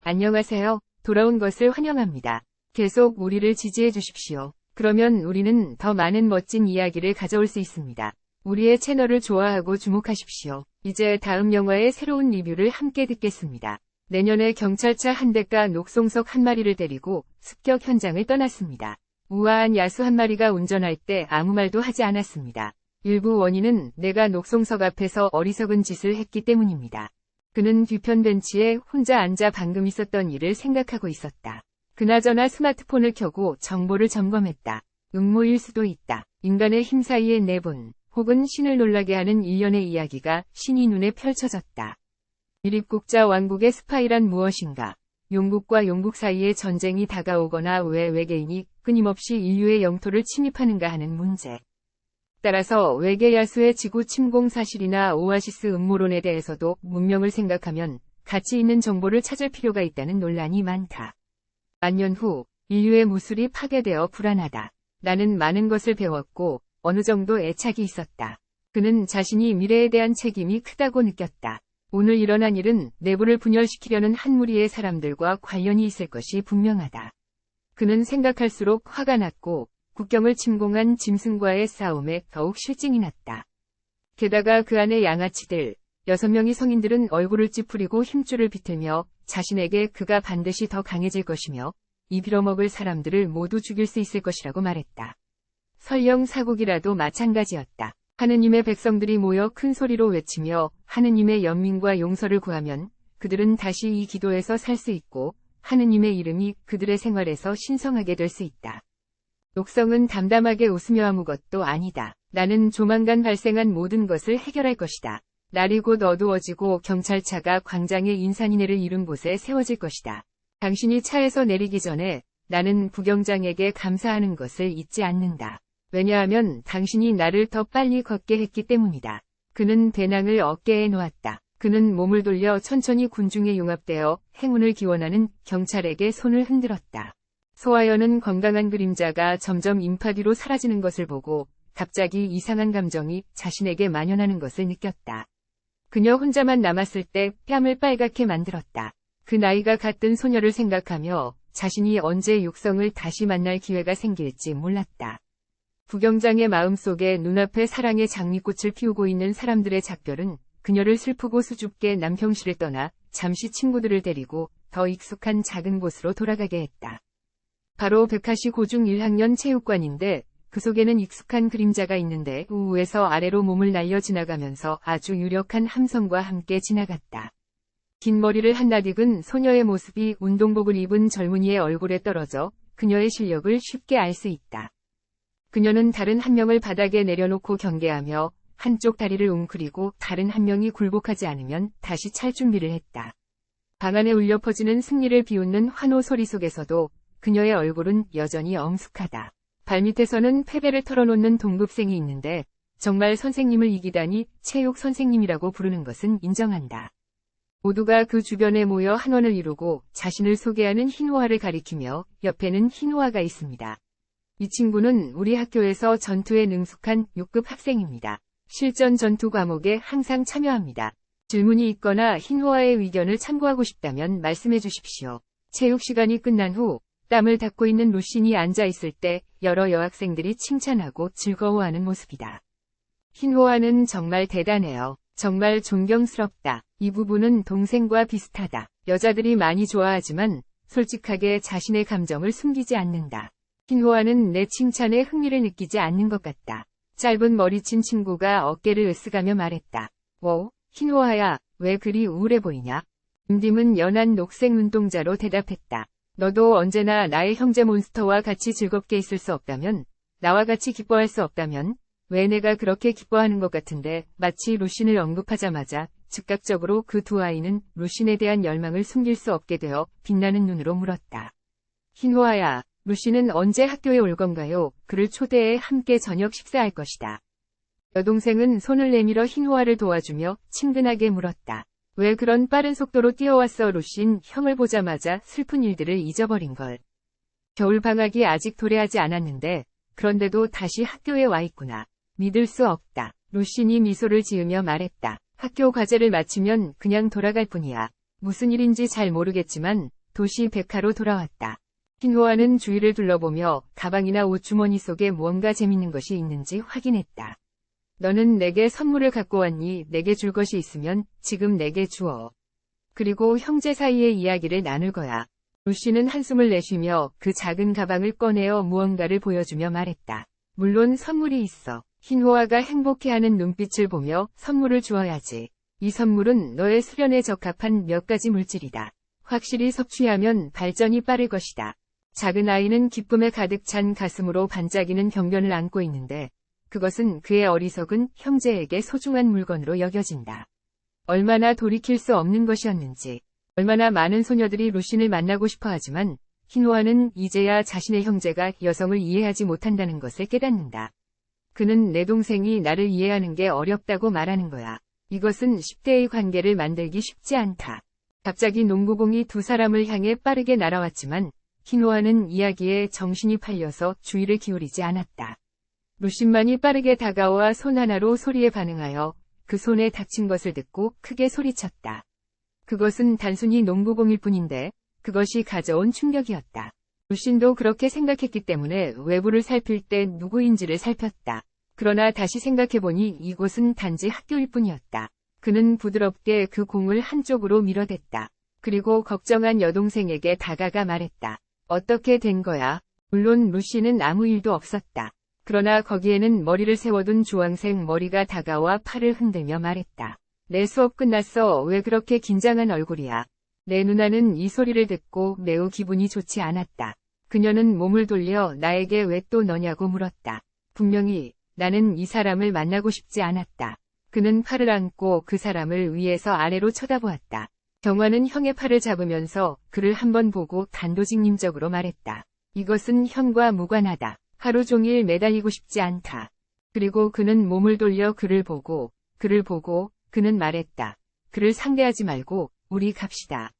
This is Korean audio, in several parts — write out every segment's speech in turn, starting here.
안녕하세요. 돌아온 것을 환영합니다. 계속 우리를 지지해 주십시오. 그러면 우리는 더 많은 멋진 이야기를 가져올 수 있습니다. 우리의 채널을 좋아하고 주목하십시오. 이제 다음 영화의 새로운 리뷰를 함께 듣겠습니다. 내년에 경찰차 한 대가 녹송석 한 마리를 데리고 습격 현장을 떠났습니다. 우아한 야수 한 마리가 운전할 때 아무 말도 하지 않았습니다. 일부 원인은 내가 녹송석 앞에서 어리석은 짓을 했기 때문입니다. 그는 뒤편 벤치에 혼자 앉아 방금 있었던 일을 생각하고 있었다. 그나저나 스마트폰을 켜고 정보를 점검했다. 음모일 수도 있다. 인간의 힘 사이에 내본 혹은 신을 놀라게 하는 일련의 이야기가 신이 눈에 펼쳐졌다. 미립국자 왕국의 스파이란 무엇인가? 용국과 용국 사이의 전쟁이 다가오거나 왜 외계인이 끊임없이 인류의 영토를 침입하는가 하는 문제. 따라서 외계 야수의 지구 침공 사실이나 오아시스 음모론에 대해서도 문명을 생각하면 가치 있는 정보를 찾을 필요가 있다는 논란이 많다. 만년 후 인류의 무술이 파괴되어 불안하다. 나는 많은 것을 배웠고 어느 정도 애착이 있었다. 그는 자신이 미래에 대한 책임이 크다고 느꼈다. 오늘 일어난 일은 내부를 분열시키려는 한 무리의 사람들과 관련이 있을 것이 분명하다. 그는 생각할수록 화가 났고 국경을 침공한 짐승과의 싸움에 더욱 실증이 났다. 게다가 그 안의 양아치들, 6명의 성인들은 얼굴을 찌푸리고 힘줄을 비틀며 자신에게 그가 반드시 더 강해질 것이며 이 빌어먹을 사람들을 모두 죽일 수 있을 것이라고 말했다. 설령 사국이라도 마찬가지였다. 하느님의 백성들이 모여 큰 소리로 외치며 하느님의 연민과 용서를 구하면 그들은 다시 이 기도에서 살 수 있고 하느님의 이름이 그들의 생활에서 신성하게 될 수 있다. 녹성은 담담하게 웃으며 아무것도 아니다. 나는 조만간 발생한 모든 것을 해결할 것이다. 날이 곧 어두워지고 경찰차가 광장의 인산인해를 이룬 곳에 세워질 것이다. 당신이 차에서 내리기 전에 나는 부경장에게 감사하는 것을 잊지 않는다. 왜냐하면 당신이 나를 더 빨리 걷게 했기 때문이다. 그는 배낭을 어깨에 놓았다. 그는 몸을 돌려 천천히 군중에 융합되어 행운을 기원하는 경찰에게 손을 흔들었다. 소하여는 건강한 그림자가 점점 인파 뒤로 사라지는 것을 보고 갑자기 이상한 감정이 자신에게 만연하는 것을 느꼈다. 그녀 혼자만 남았을 때 뺨을 빨갛게 만들었다. 그 나이가 같은 소녀를 생각하며 자신이 언제 육성을 다시 만날 기회가 생길지 몰랐다. 부경장의 마음속에 눈앞에 사랑의 장미꽃을 피우고 있는 사람들의 작별은 그녀를 슬프고 수줍게 남평시를 떠나 잠시 친구들을 데리고 더 익숙한 작은 곳으로 돌아가게 했다. 바로 백하시 고중 1학년 체육관인데 그 속에는 익숙한 그림자가 있는데 우에서 아래로 몸을 날려 지나가면서 아주 유력한 함성과 함께 지나갔다. 긴 머리를 한나딕은 소녀의 모습이 운동복을 입은 젊은이의 얼굴에 떨어져 그녀의 실력을 쉽게 알 수 있다. 그녀는 다른 한 명을 바닥에 내려놓고 경계하며 한쪽 다리를 웅크리고 다른 한 명이 굴복하지 않으면 다시 찰 준비를 했다. 방 안에 울려 퍼지는 승리를 비웃는 환호 소리 속에서도 그녀의 얼굴은 여전히 엄숙하다. 발밑에서는 패배를 털어놓는 동급생이 있는데 정말 선생님을 이기다니 체육 선생님이라고 부르는 것은 인정한다. 모두가 그 주변에 모여 한원을 이루고 자신을 소개하는 흰호아를 가리키며 옆에는 흰호아가 있습니다. 이 친구는 우리 학교에서 전투에 능숙한 6급 학생입니다. 실전 전투 과목에 항상 참여합니다. 질문이 있거나 흰호아의 의견을 참고하고 싶다면 말씀해 주십시오. 체육 시간이 끝난 후 땀을 닦고 있는 루신이 앉아 있을 때 여러 여학생들이 칭찬하고 즐거워하는 모습이다. 흰호아는 정말 대단해요. 정말 존경스럽다. 이 부분은 동생과 비슷하다. 여자들이 많이 좋아하지만 솔직하게 자신의 감정을 숨기지 않는다. 흰호아는 내 칭찬에 흥미를 느끼지 않는 것 같다. 짧은 머리친 친구가 어깨를 으쓱하며 말했다. 워, 흰호아야, 왜 그리 우울해 보이냐? 임딤은 연한 녹색 눈동자로 대답했다. 너도 언제나 나의 형제 몬스터와 같이 즐겁게 있을 수 없다면, 나와 같이 기뻐할 수 없다면, 왜 내가 그렇게 기뻐하는 것 같은데 마치 루신을 언급하자마자 즉각적으로 그 두 아이는 루신에 대한 열망을 숨길 수 없게 되어 빛나는 눈으로 물었다. 흰호아야, 루신은 언제 학교에 올 건가요? 그를 초대해 함께 저녁 식사할 것이다. 여동생은 손을 내밀어 흰호아를 도와주며 친근하게 물었다. 왜 그런 빠른 속도로 뛰어왔어? 루신 형을 보자마자 슬픈 일들을 잊어버린걸. 겨울방학이 아직 도래하지 않았는데 그런데도 다시 학교에 와 있구나. 믿을 수 없다. 루신이 미소를 지으며 말했다. 학교 과제를 마치면 그냥 돌아갈 뿐이야. 무슨 일인지 잘 모르겠지만 도시 백화로 돌아왔다. 흰호아는 주위를 둘러보며 가방이나 옷주머니 속에 무언가 재밌는 것이 있는지 확인했다. 너는 내게 선물을 갖고 왔니? 내게 줄 것이 있으면 지금 내게 주어. 그리고 형제 사이의 이야기를 나눌 거야. 루시는 한숨을 내쉬며 그 작은 가방을 꺼내어 무언가를 보여주며 말했다. 물론 선물이 있어. 흰호아가 행복해하는 눈빛을 보며 선물을 주어야지. 이 선물은 너의 수련에 적합한 몇 가지 물질이다. 확실히 섭취하면 발전이 빠를 것이다. 작은 아이는 기쁨에 가득 찬 가슴으로 반짝이는 경변을 안고 있는데 그것은 그의 어리석은 형제에게 소중한 물건으로 여겨진다. 얼마나 돌이킬 수 없는 것이었는지. 얼마나 많은 소녀들이 루신을 만나고 싶어 하지만 흰호아는 이제야 자신의 형제가 여성을 이해하지 못한다는 것을 깨닫는다. 그는 내 동생이 나를 이해하는 게 어렵다고 말하는 거야. 이것은 10대의 관계를 만들기 쉽지 않다. 갑자기 농구공이 두 사람을 향해 빠르게 날아왔지만 흰호아는 이야기에 정신이 팔려서 주의를 기울이지 않았다. 루신만이 빠르게 다가와 손 하나로 소리에 반응하여 그 손에 닥친 것을 듣고 크게 소리쳤다. 그것은 단순히 농구공일 뿐인데 그것이 가져온 충격이었다. 루신도 그렇게 생각했기 때문에 외부를 살필 때 누구인지를 살폈다. 그러나 다시 생각해보니 이곳은 단지 학교일 뿐이었다. 그는 부드럽게 그 공을 한쪽으로 밀어댔다. 그리고 걱정한 여동생에게 다가가 말했다. 어떻게 된 거야? 물론 루시는 아무 일도 없었다. 그러나 거기에는 머리를 세워둔 주황색 머리가 다가와 팔을 흔들며 말했다. 내 수업 끝났어. 왜 그렇게 긴장한 얼굴이야? 내 누나는 이 소리를 듣고 매우 기분이 좋지 않았다. 그녀는 몸을 돌려 나에게 왜 또 너냐고 물었다. 분명히 나는 이 사람을 만나고 싶지 않았다. 그는 팔을 안고 그 사람을 위에서 아래로 쳐다보았다. 경화는 형의 팔을 잡으면서 그를 한번 보고 단도직입적으로 말했다. 이것은 형과 무관하다. 하루 종일 매달리고 싶지 않다. 그리고 그는 몸을 돌려 그를 보고 그는 말했다. 그를 상대하지 말고 우리 갑시다.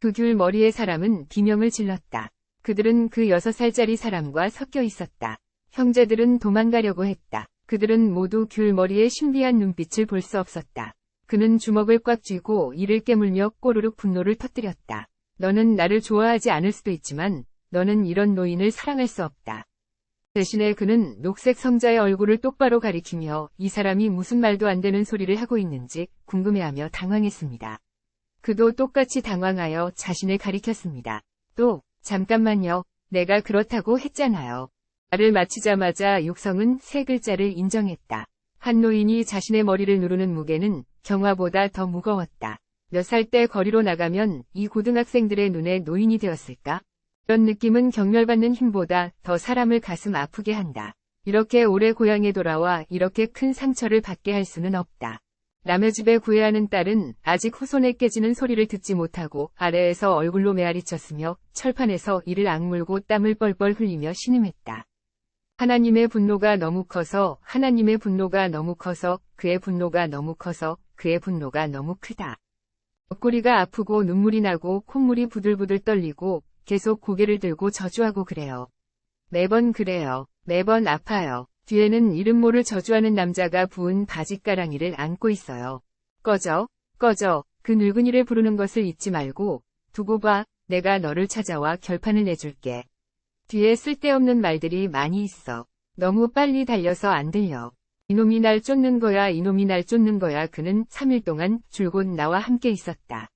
그 귤 머리의 사람은 비명을 질렀다. 그들은 그 6살짜리 사람과 섞여 있었다. 형제들은 도망가려고 했다. 그들은 모두 귤 머리의 신비한 눈빛을 볼 수 없었다. 그는 주먹을 꽉 쥐고 이를 깨물며 꼬르륵 분노를 터뜨렸다. 너는 나를 좋아하지 않을 수도 있지만 너는 이런 노인을 사랑할 수 없다. 대신에 그는 녹색 성자의 얼굴을 똑바로 가리키며 이 사람이 무슨 말도 안 되는 소리를 하고 있는지 궁금해하며 당황했습니다. 그도 똑같이 당황하여 자신을 가리켰습니다. 또, 잠깐만요. 내가 그렇다고 했잖아요. 말을 마치자마자 육성은 3글자를 인정했다. 한 노인이 자신의 머리를 누르는 무게는 경화보다 더 무거웠다. 몇 살 때 거리로 나가면 이 고등학생들의 눈에 노인이 되었을까? 이런 느낌은 경멸받는 힘보다 더 사람을 가슴 아프게 한다. 이렇게 오래 고향에 돌아와 이렇게 큰 상처를 받게 할 수는 없다. 남의 집에 구애하는 딸은 아직 후손에 깨지는 소리를 듣지 못하고 아래에서 얼굴로 메아리쳤으며 철판에서 이를 악물고 땀을 뻘뻘 흘리며 신음했다. 하나님의 분노가 너무 커서, 하나님의 분노가 너무 커서, 그의 분노가 너무 커서, 그의 분노가 너무 크다. 옆구리가 아프고 눈물이 나고 콧물이 부들부들 떨리고 계속 고개를 들고 저주하고 그래요. 매번 그래요. 매번 아파요. 뒤에는 이름 모를 저주하는 남자가 부은 바짓가랑이를 안고 있어요. 꺼져, 꺼져. 그 늙은이를 부르는 것을 잊지 말고 두고 봐. 내가 너를 찾아와 결판을 내줄게. 뒤에 쓸데없는 말들이 많이 있어. 너무 빨리 달려서 안 들려. 이놈이 날 쫓는 거야. 이놈이 날 쫓는 거야. 그는 3일 동안 줄곧 나와 함께 있었다.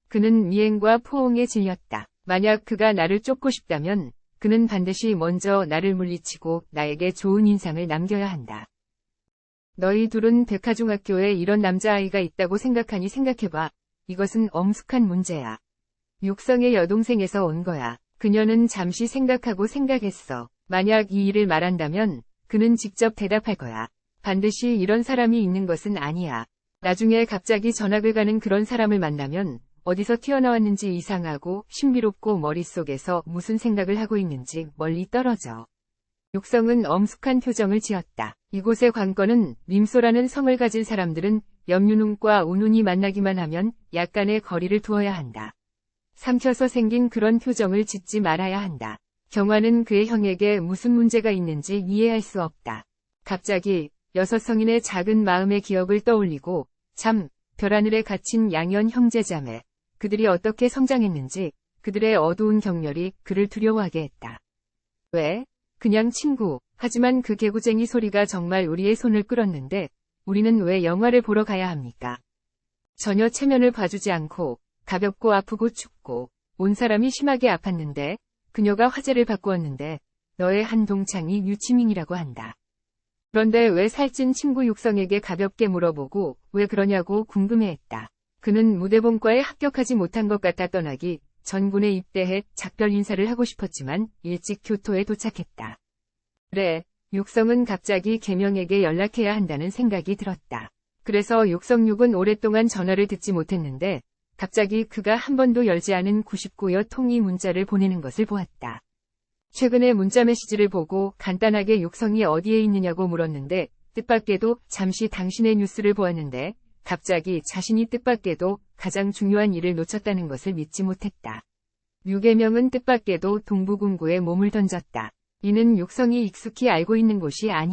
그는 미행과 포옹에 질렸다. 만약 그가 나를 쫓고 싶다면 그는 반드시 먼저 나를 물리치고 나에게 좋은 인상을 남겨야 한다. 너희 둘은 백화중학교에 이런 남자아이가 있다고 생각하니 생각해봐. 이것은 엄숙한 문제야. 육성의 여동생에서 온 거야. 그녀는 잠시 생각하고 생각했어. 만약 이 일을 말한다면 그는 직접 대답할 거야. 반드시 이런 사람이 있는 것은 아니야. 나중에 갑자기 전학을 가는 그런 사람을 만나면 어디서 튀어나왔는지 이상하고 신비롭고 머릿속에서 무슨 생각을 하고 있는지 멀리 떨어져. 육성은 엄숙한 표정을 지었다. 이곳의 관건은 림소라는 성을 가진 사람들은 염유눈과 우눈이 만나기만 하면 약간의 거리를 두어야 한다. 삼켜서 생긴 그런 표정을 짓지 말아야 한다. 경화는 그의 형에게 무슨 문제가 있는지 이해할 수 없다. 갑자기 6성인의 작은 마음의 기억을 떠올리고 참, 별하늘에 갇힌 양현 형제자매. 그들이 어떻게 성장했는지, 그들의 어두운 경멸이 그를 두려워하게 했다. 왜? 그냥 친구. 하지만 그 개구쟁이 소리가 정말 우리의 손을 끌었는데 우리는 왜 영화를 보러 가야 합니까? 전혀 체면을 봐주지 않고 가볍고 아프고 춥고 온 사람이 심하게 아팠는데 그녀가 화제를 바꾸었는데 너의 한 동창이 유치민이라고 한다. 그런데 왜 살찐 친구 육성에게 가볍게 물어보고 왜 그러냐고 궁금해했다. 그는 무대본과에 합격하지 못한 것 같아 떠나기 전 군에 입대해 작별 인사를 하고 싶었지만 일찍 교토에 도착했다. 그래, 육성은 갑자기 계명에게 연락해야 한다는 생각이 들었다. 그래서 육성육은 오랫동안 전화를 듣지 못했는데 갑자기 그가 한 번도 열지 않은 99여 통의 문자를 보내는 것을 보았다. 최근에 문자 메시지를 보고 간단하게 육성이 어디에 있느냐고 물었는데 뜻밖에도 잠시 당신의 뉴스를 보았는데 갑자기 자신이 뜻밖에도 가장 중요한 일을 놓쳤다는 것을 믿지 못했다. 유계명은 뜻밖에도 동부군구에 몸을 던졌다. 이는 육성이 익숙히 알고 있는 곳이 아닌